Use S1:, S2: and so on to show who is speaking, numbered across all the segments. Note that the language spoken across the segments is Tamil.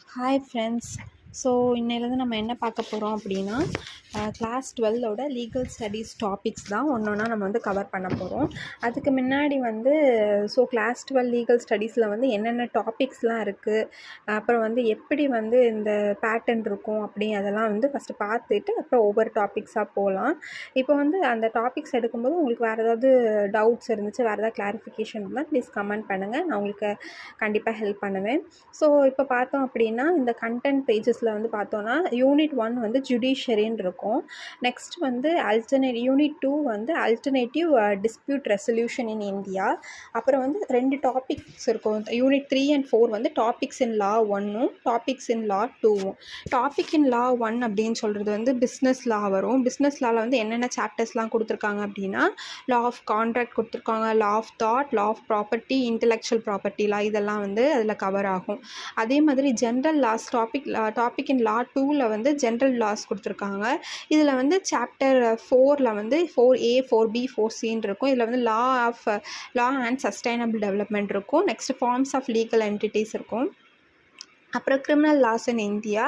S1: Hi friends. ஸோ இன்னையிலேருந்து நம்ம என்ன பார்க்க போகிறோம் அப்படின்னா கிளாஸ் 12ஓட லீகல் ஸ்டடீஸ் டாபிக்ஸ் தான் ஒன்றா நம்ம வந்து கவர் பண்ண போகிறோம். அதுக்கு முன்னாடி வந்து கிளாஸ் 12 லீகல் ஸ்டடீஸில் வந்து என்னென்ன டாபிக்ஸ்லாம் இருக்குது, அப்புறம் வந்து எப்படி வந்து இந்த பேட்டர்ன் இருக்கும் அப்படி அதெல்லாம் வந்து ஃபஸ்ட்டு பார்த்துட்டு அப்புறம் ஒவ்வொரு டாபிக்ஸாக போகலாம். இப்போ வந்து அந்த டாபிக்ஸ் எடுக்கும்போது உங்களுக்கு வேறு ஏதாவது டவுட்ஸ் இருந்துச்சு, வேறு ஏதாவது கிளாரிஃபிகேஷன் இருந்தால் ப்ளீஸ் கமெண்ட் பண்ணுங்கள், நான் உங்களுக்கு கண்டிப்பாக ஹெல்ப் பண்ணுவேன். ஸோ இப்போ பார்த்தோம் அப்படின்னா இந்த கண்டென்ட் பேஜஸில் வந்து பார்த்தோன்னா யூனிட் 1 வந்து ஜுடிஷியரின்னு இருக்கும். நெக்ஸ்ட் வந்து யூனிட் 2 வந்து alternative dispute resolution in India. அப்புறம் வந்து 2 டாபிக்ஸ் இருக்கும். யூனிட் 3 and 4 வந்து டாபிக்ஸ் இன் லா 1ம் டாபிக்ஸ் இன் லா 2ம். டாபிக் இன் லா 1 அப்படின்னு சொல்கிறது வந்து பிஸ்னஸ் லா வரும். பிஸ்னஸ் லாவில் வந்து என்னென்ன சாப்டர்ஸ்லாம் கொடுத்துருக்காங்க அப்படின்னா லா ஆஃப் கான்ட்ராக்ட் கொடுத்துருக்காங்க, law of thought, law of property, intellectual property law, இதெல்லாம் வந்து அதில் கவர் ஆகும். அதே மாதிரி general laws topic in law 2ல் வந்து ஜென்ரல் லாஸ் கொடுத்துருக்காங்க. இதில் வந்து சாப்டர் 4ல் வந்து 4A 4B 4Cன்னு இருக்கும். இதில் வந்து லா அண்ட் சஸ்டைனபிள் டெவலப்மெண்ட் இருக்கும். Next forms of legal entities இருக்கும். அப்புறம் கிரிமினல் லாஸ் இன் இந்தியா.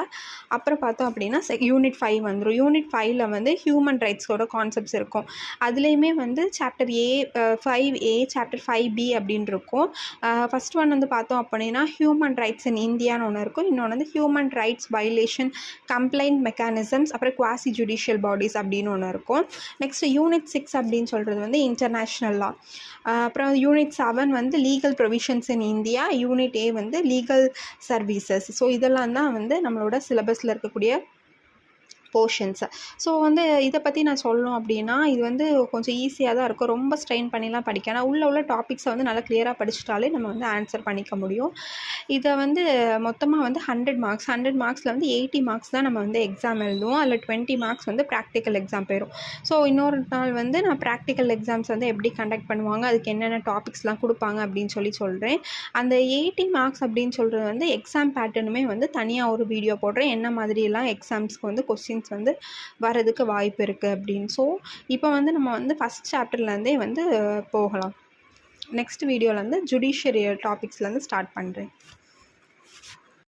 S1: அப்புறம் பார்த்தோம் அப்படின்னா யூனிட் 5 வந்துடும். யூனிட் 5ல் வந்து ஹியூமன் ரைட்ஸோட கான்செப்ட்ஸ் இருக்கும். அதுலேயுமே வந்து சாப்டர் 5A சாப்டர் 5B அப்படின்னு இருக்கும். ஃபஸ்ட் ஒன் வந்து பார்த்தோம் அப்படின்னா ஹியூமன் ரைட்ஸ் இன் இந்தியான்னு ஒன்று இருக்கும். இன்னொன்று வந்து human rights violation complaint mechanisms, அப்புறம் குவாசி ஜுடிஷியல் பாடிஸ் அப்படின்னு ஒன்று இருக்கும். நெக்ஸ்ட் யூனிட் 6 அப்படின்னு சொல்கிறது வந்து இன்டர்நேஷ்னல் லா. அப்புறம் யூனிட் 7 வந்து legal provisions in India. Unit A வந்து லீகல் சர்வீசஸ். ஸோ இதெல்லாம் தான் வந்து நம்மளோட சிலபஸில் இருக்கக்கூடிய போர்ஷன்ஸு. ஸோ வந்து இதை பற்றி நான் சொல்லணும் அப்படின்னா இது வந்து கொஞ்சம் ஈஸியாக தான் இருக்கும். ரொம்ப ஸ்ட்ரெயின் பண்ணிலாம் படிக்க, ஆனால் உள்ள டாபிக்ஸை வந்து நல்லா கிளியராக படிச்சிட்டாலே நம்ம வந்து ஆன்சர் பண்ணிக்க முடியும். இதை வந்து மொத்தமாக வந்து 100 மார்க்ஸில் வந்து 80 மார்க்ஸ் தான் நம்ம வந்து எக்ஸாம் எழுதுவோம். அதில் 20 மார்க்ஸ் வந்து ப்ராக்டிக்கல் எக்ஸாம் போயிடும். ஸோ இன்னொரு நாள் வந்து நான் ப்ராக்டிக்கல் எக்ஸாம்ஸ் வந்து எப்படி கண்டக்ட் பண்ணுவாங்க, அதுக்கு என்னென்ன டாபிக்ஸ்லாம் கொடுப்பாங்க அப்படின்னு சொல்கிறேன். அந்த 80 மார்க்ஸ் அப்படின்னு சொல்கிறது வந்து எக்ஸாம் பேட்டர்னுமே வந்து தனியாக ஒரு வீடியோ போடுறேன், என்ன மாதிரியெல்லாம் எக்ஸாம்ஸ்க்கு வந்து கொஸ்டின்ஸ் வந்து வரதுக்கு வாய்ப்பு இருக்குது அப்படின்னு. ஸோ இப்போ வந்து நம்ம வந்து ஃபஸ்ட் சாப்டர்லேருந்தே வந்து போகலாம். நெக்ஸ்ட் வீடியோவில் வந்து ஜுடிஷியரி டாபிக்ஸ்லேருந்து ஸ்டார்ட் பண்ணுறேன்.